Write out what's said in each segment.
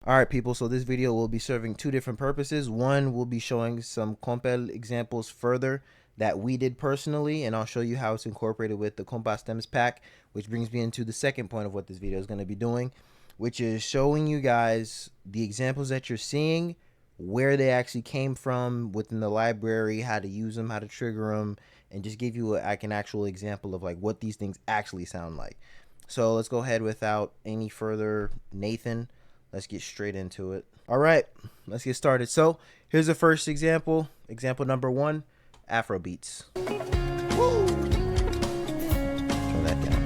Alright people, so this video will be serving two different purposes. One, will be showing some KOMPEL examples further that we did personally, and I'll show you how it's incorporated with the Kompa stems pack, which brings me into the second point of what this video is going to be doing, which is showing you guys the examples that you're seeing, where they actually came from within the library, how to use them, how to trigger them, and just give you an actual example of like what these things actually sound like. So let's go ahead without any further Nathan. Let's get straight into it. All right, let's get started. So here's the first example. Example number one, Afro beats. Woo! Turn that down.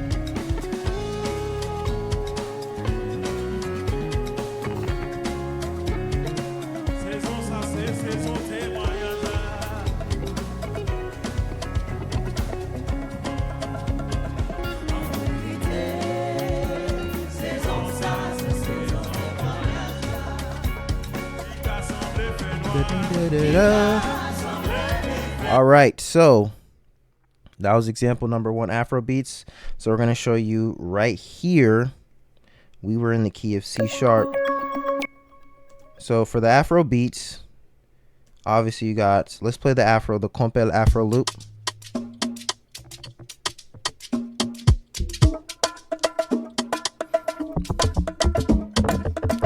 All right, so that was example number one, Afro beats. So we're going to show you right here. We were in the key of C sharp. So for the Afro beats, obviously you got, let's play the Afro, the KOMPEL Afro loop.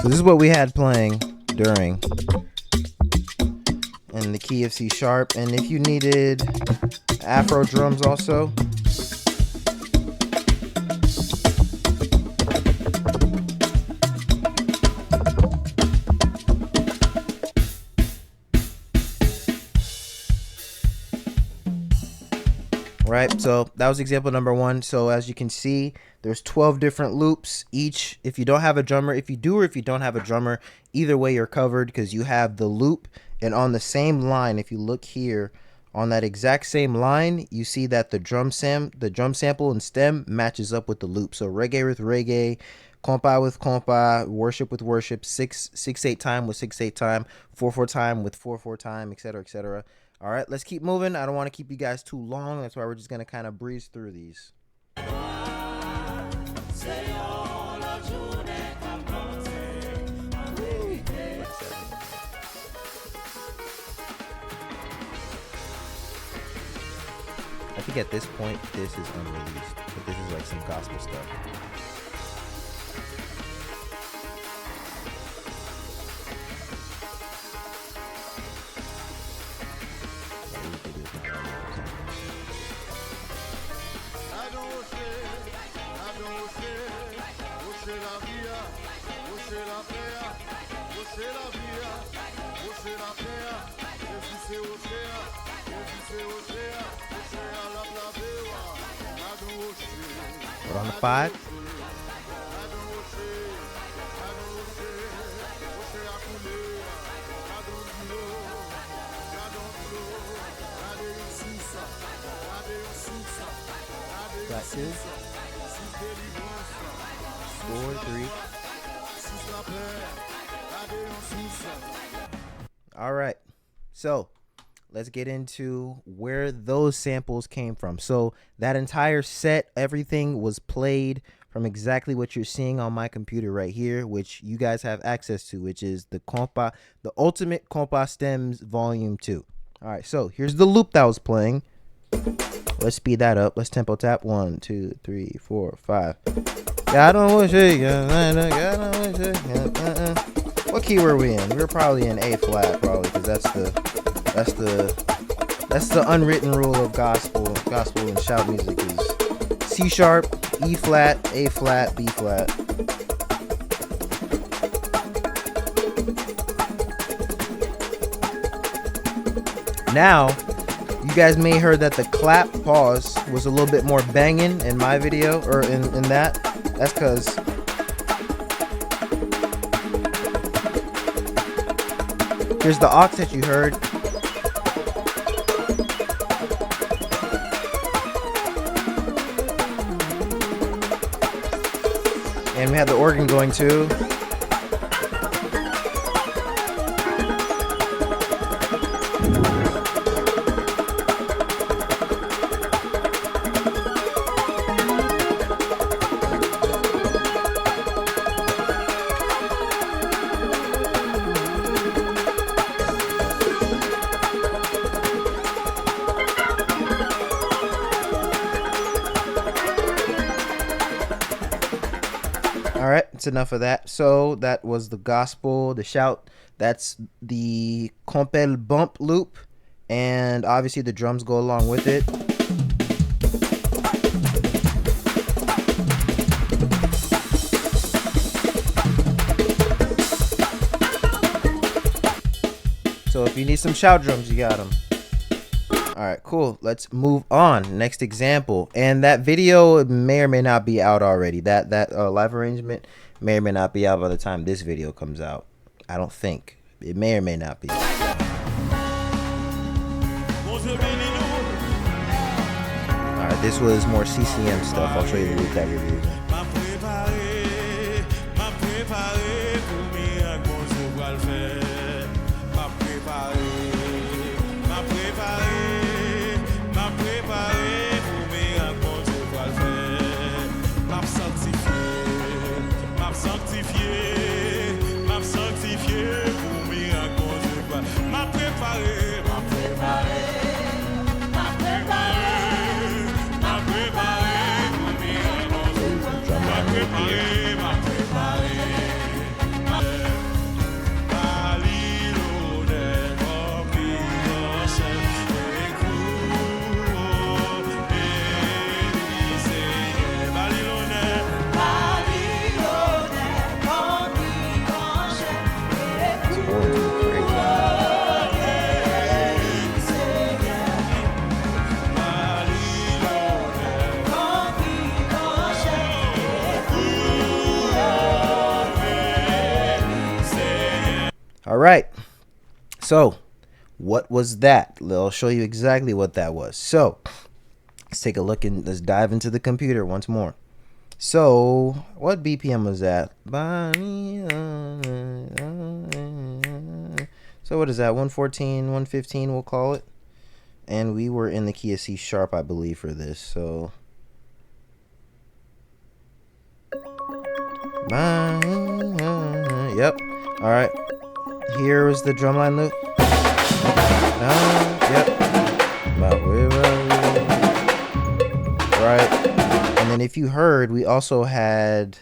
So this is what we had playing during in the key of C sharp, and if you needed Afro drums also, right? So that was example number one. So as you can see, there's 12 different loops each. If you don't have a drummer, if you do or if you don't have a drummer, either way you're covered, because you have the loop, and on the same line, if you look here on that exact same line, you see that the drum sample and stem matches up with the loop. So reggae with reggae, kompa with kompa, worship with worship, 6/8 time with 6/8 time, 4/4 time with 4/4 time, etc., etc. All right, let's keep moving. I don't want to keep you guys too long. That's why we're just gonna kind of breeze through these. I think at this point, this is unreleased, but this is like some gospel stuff. We're on the 5. Got 2. 4, 3. All right, so let's get into where those samples came from. So that entire set, everything was played from exactly what you're seeing on my computer right here, which you guys have access to, which is the Kompa, the Ultimate Kompa Stems Volume 2. All right, so here's the loop that was playing. Let's speed that up. Let's tempo tap. 1, 2, 3, 4, 5. God don't wish it. God don't wish it. What key were we in? We were probably in A flat, probably, because that's the unwritten rule of gospel and shout music is C sharp, E flat, A flat, B flat. Now, you guys may have heard that the clap pause was a little bit more banging in my video, or in that. That's because here's the aux that you heard. And we had the organ going too. All right, it's enough of that. So that was the gospel, the shout. That's the KOMPEL bump loop, and obviously the drums go along with it. So if you need some shout drums, you got them. All right, cool. Let's move on. Next example, and that video may or may not be out already. That live arrangement may or may not be out by the time this video comes out. I don't think it may or may not be. All right, this was more CCM stuff. I'll show you the loop that we're using. All right, so what was that? I'll show you exactly what that was. So let's take a look and let's dive into the computer once more. So what BPM was that? So what is that? 114, 115 we'll call it. And we were in the key of C sharp, I believe, for this. So yep. All right. Here was the drumline loop. Yep. Right. And then if you heard, we also had,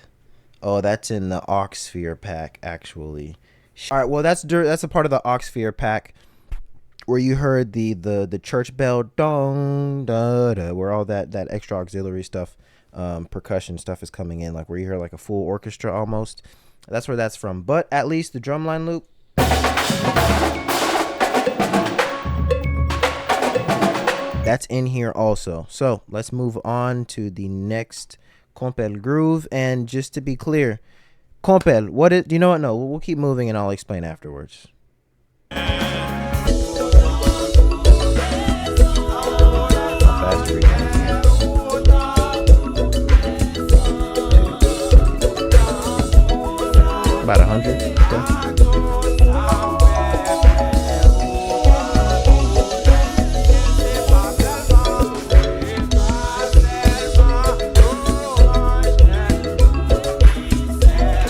oh, that's in the Oxsphere pack, actually. All right, well, that's a part of the Oxsphere pack where you heard the church bell, dong, da, da, where all that extra auxiliary stuff, percussion stuff is coming in, like where you hear like a full orchestra almost. That's where that's from. But at least the drumline loop, that's in here also. So let's move on to the next KOMPEL groove. And just to be clear, KOMPEL, what is, you know what? No, we'll keep moving and I'll explain afterwards. About 100. Okay.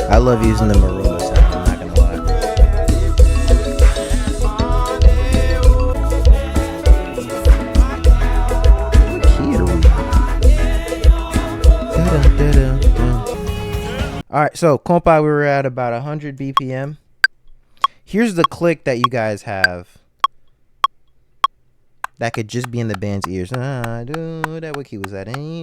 I love using the Maruma sound, I'm not gonna lie. What key are we? Alright, so Kompa, we were at about 100 BPM. Here's the click that you guys have that could just be in the band's ears. That what key was that? We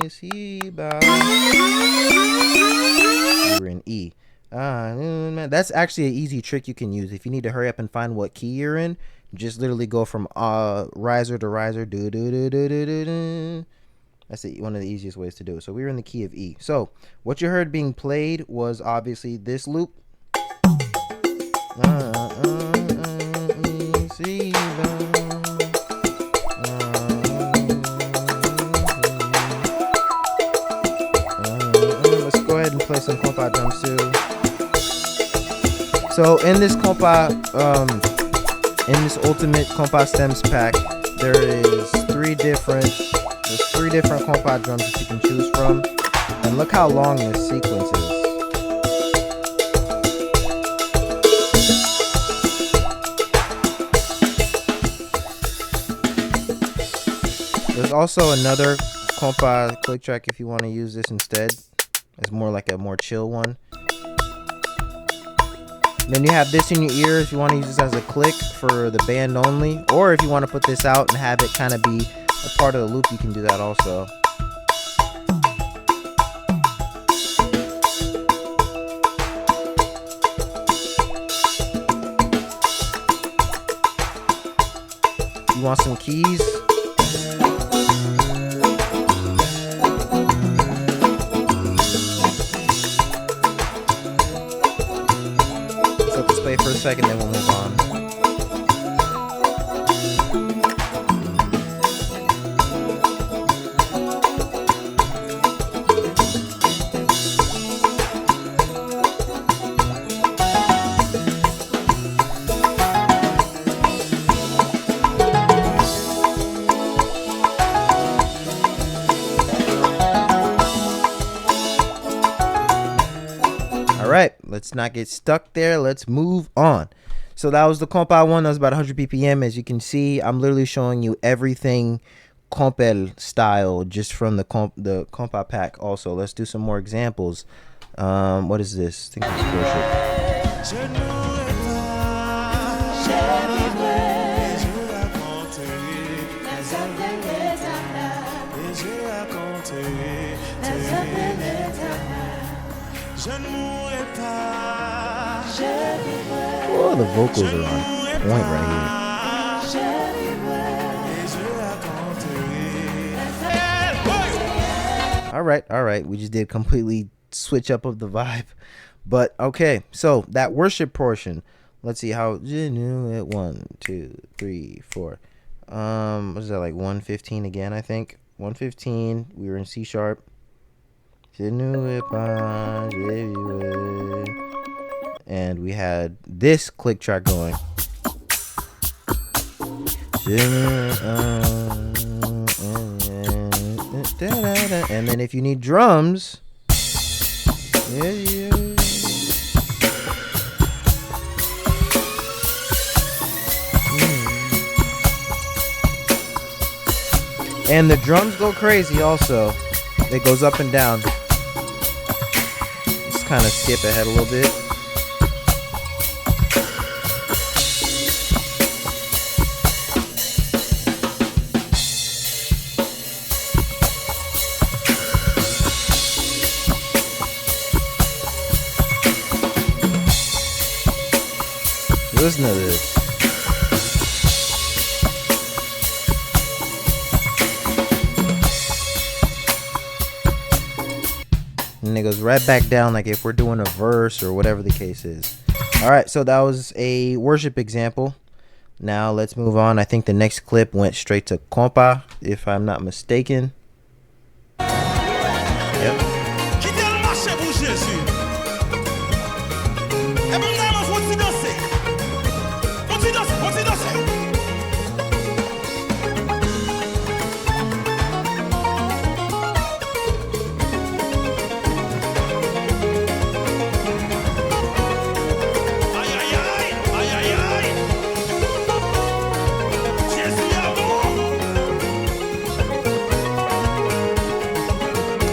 were in E. That's actually an easy trick you can use if you need to hurry up and find what key you're in. Just literally go from riser to riser. That's one of the easiest ways to do it. So we were in the key of E. So what you heard being played was obviously this loop. Let's go ahead and play some Kompa drums too. So in this Kompa, in this ultimate Kompa stems pack, there's three different Kompa drums that you can choose from, and look how long this sequence is. There's also another Kompa click track if you want to use this instead. It's more like a more chill one. Then you have this in your ear if you want to use this as a click for the band only, or if you want to put this out and have it kind of be a part of the loop, you can do that also. You want some keys? Play for a second, then we'll move on. All right, let's not get stuck there. Let's move on. So that was the Kompa one. That was about 100 ppm. As you can see, I'm literally showing you everything KOMPEL style just from the Kompa pack. Also, let's do some more examples. What is this? I think it's worship. Oh, the vocals are on point right here. All right. We just did completely switch up of the vibe. But okay, so that worship portion. Let's see how 1, 2, 3, 4. What is that, like 115 again, I think. 115. We were in C sharp. And we had this click track going. And then if you need drums, and the drums go crazy also. It goes up and down. Let's kind of skip ahead a little bit. Listen to this. And it goes right back down like if we're doing a verse or whatever the case is. All right, so that was a worship example. Now let's move on. I think the next clip went straight to Kompa, if I'm not mistaken. Yep.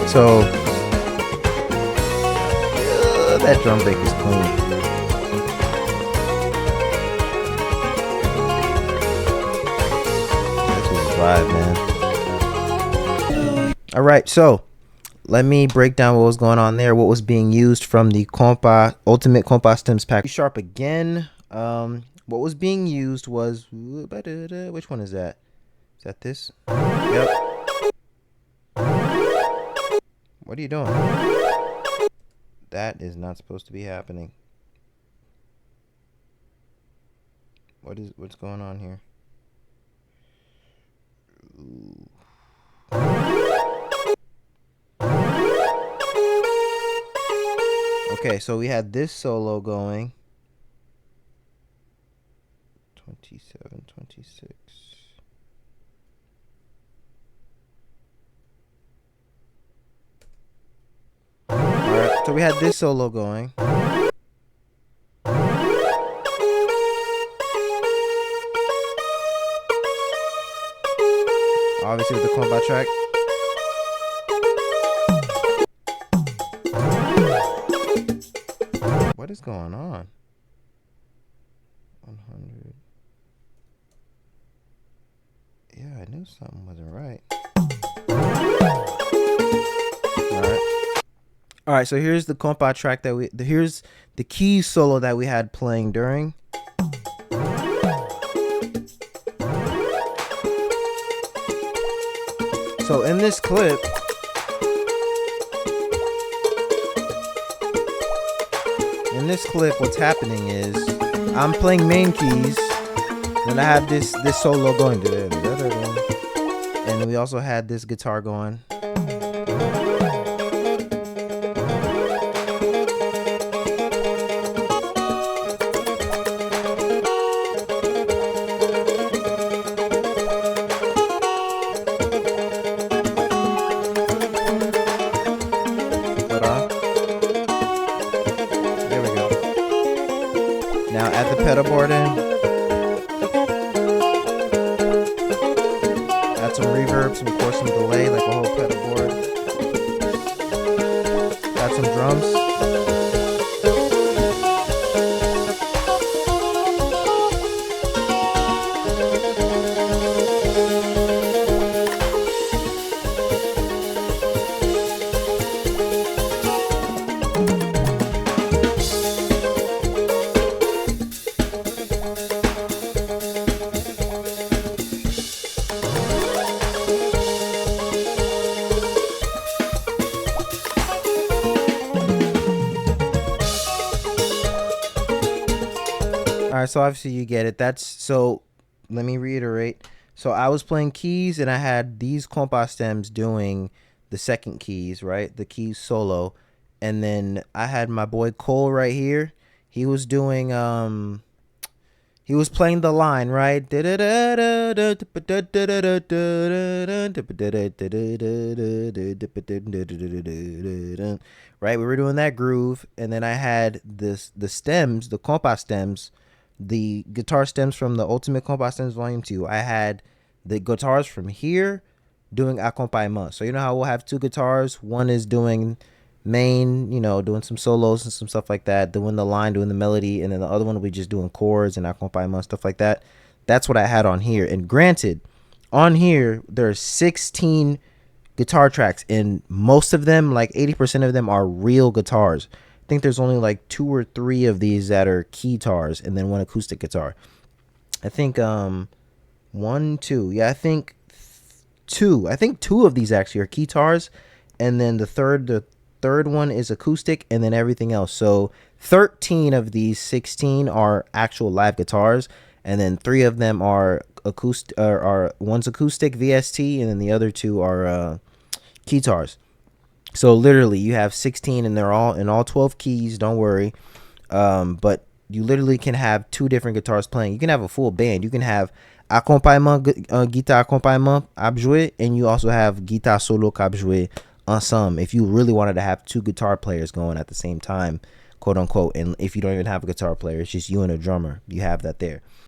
So that drum break is clean. That's his vibe, man. All right, so let me break down what was going on there. What was being used from the Kompa Ultimate Kompa Stems pack. C sharp again. What was being used was, which one is that? Is that this? Yep. What are you doing? That is not supposed to be happening. What's going on here? Ooh. Okay, so we had this solo going. 27, 26. Alright, so we had this solo going. Obviously with the Kompa track. What is going on? 100. Yeah, I knew something wasn't right. All right, so here's the compa track that here's the key solo that we had playing during. So in this clip, what's happening is I'm playing main keys, and I have this solo going, and we also had this guitar going. There we go. Now add the pedal board in. Add some reverb, some course, some delay, like a whole pedal board. Add some drums. All right, so obviously you get it. So let me reiterate. So I was playing keys, and I had these compa stems doing the second keys, right? The keys solo. And then I had my boy Cole right here. He was doing he was playing the line, right? Right, we were doing that groove, and then I had the stems, the compa stems, the guitar stems from the Ultimate Kompa Stems Volume 2. I had the guitars from here doing accompagnement. So you know how we'll have two guitars? One is doing main, doing some solos and some stuff like that, doing the line, doing the melody, and then the other one will be just doing chords and accompagnement, stuff like that. That's what I had on here. And granted, on here, there are 16 guitar tracks, and most of them, like 80% of them, are real guitars. I think there's only like 2 or 3 of these that are keytars, and then one acoustic guitar. I think 1, 2. Yeah, I think 2. I think 2 of these actually are keytars, and then the third one is acoustic, and then everything else. So 13 of these 16 are actual live guitars, and then 3 of them are acoustic, are one's acoustic VST, and then the other 2 are keytars. So literally you have 16, and they're all in all 12 keys, don't worry. But you literally can have 2 different guitars playing. You can have a full band. You can have accompagnement, guitar accompagnement ab jouer, and you also have guitar solo cap jouer ensemble, if you really wanted to have 2 guitar players going at the same time, quote unquote. And if you don't even have a guitar player, it's just you and a drummer, you have that there.